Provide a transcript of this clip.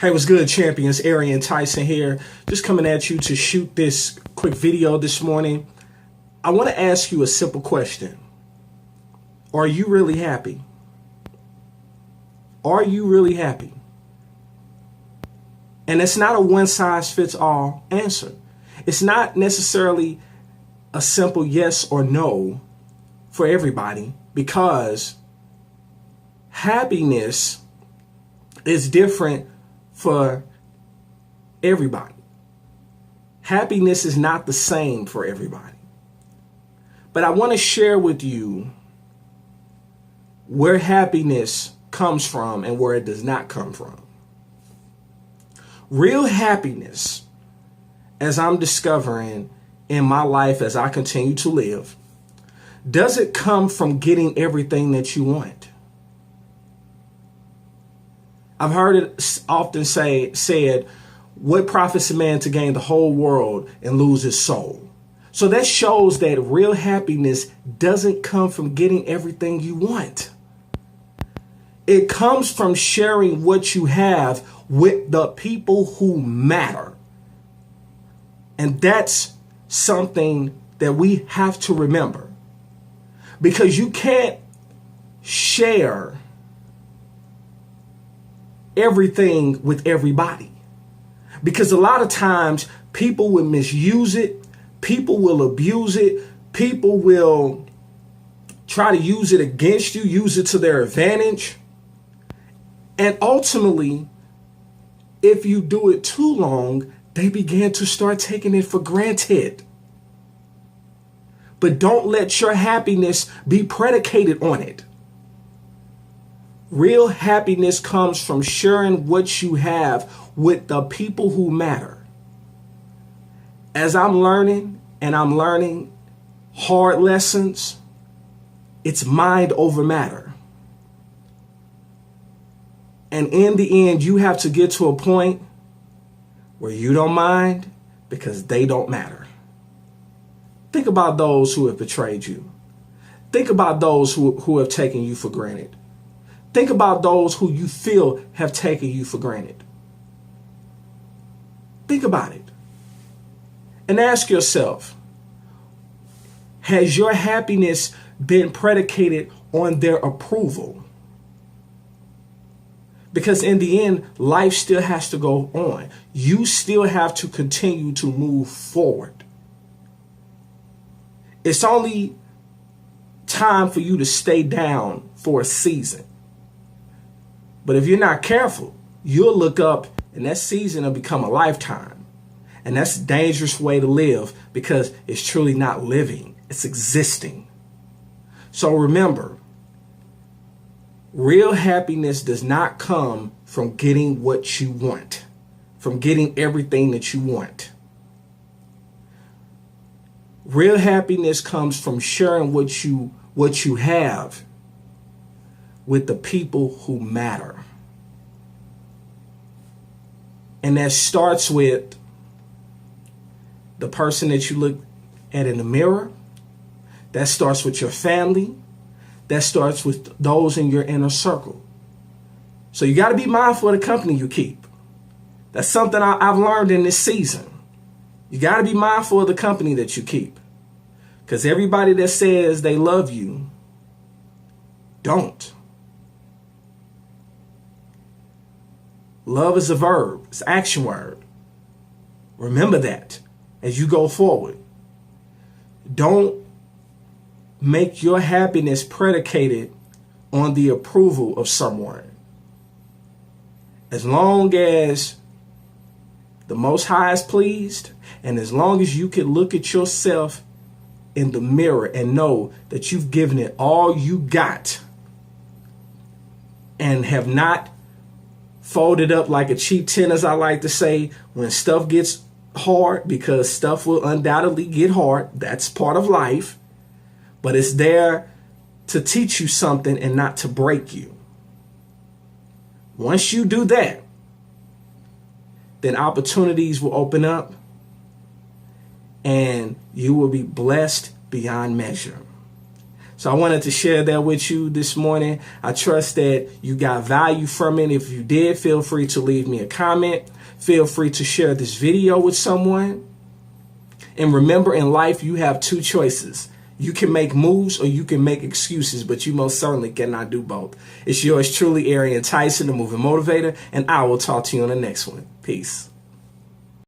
Hey, what's good, champions? Arian, Tyson here. Just coming at you to shoot this quick video this morning. I want to ask you a simple question. Are you really happy? Are you really happy? And it's not a one-size-fits-all answer. It's not necessarily a simple yes or no for everybody, because happiness is different for everybody. Happiness is not the same for everybody. But I want to share with you where happiness comes from and where it does not come from. Real happiness, as I'm discovering in my life as I continue to live, doesn't come from getting everything that you want. I've heard it often said, what profits a man to gain the whole world and lose his soul? So that shows that real happiness doesn't come from getting everything you want. It comes from sharing what you have with the people who matter. And that's something that we have to remember, because you can't share everything with everybody, because a lot of times people will misuse it, people will abuse it, people will try to use it against you, use it to their advantage. And ultimately, if you do it too long, they begin to start taking it for granted. But don't let your happiness be predicated on it. Real happiness comes from sharing what you have with the people who matter. As I'm learning hard lessons, it's mind over matter. And in the end, you have to get to a point where you don't mind because they don't matter. Think about those who have betrayed you. Think about those who have taken you for granted. Think about those who you feel have taken you for granted. Think about it. And ask yourself, has your happiness been predicated on their approval? Because in the end, life still has to go on. You still have to continue to move forward. It's only time for you to stay down for a season. But if you're not careful, you'll look up and that season will become a lifetime. And that's a dangerous way to live, because it's truly not living, it's existing. So remember, real happiness does not come from getting what you want, from getting everything that you want. Real happiness comes from sharing what you have with the people who matter. And that starts with the person that you look at in the mirror. That starts with your family. That starts with those in your inner circle. So you got to be mindful of the company you keep. That's something I've learned in this season. You got to be mindful of the company that you keep, because everybody that says they love you don't. Love is a verb. It's an action word. Remember that as you go forward. Don't make your happiness predicated on the approval of someone. As long as the Most High is pleased, and as long as you can look at yourself in the mirror and know that you've given it all you got and have not folded up like a cheap tin, as I like to say, when stuff gets hard, because stuff will undoubtedly get hard. That's part of life. But it's there to teach you something and not to break you. Once you do that, then opportunities will open up and you will be blessed beyond measure. So I wanted to share that with you this morning. I trust that you got value from it. If you did, feel free to leave me a comment. Feel free to share this video with someone. And remember, in life, you have two choices. You can make moves or you can make excuses, but you most certainly cannot do both. It's yours truly, Arian Tyson, the Moving Motivator, and I will talk to you on the next one. Peace.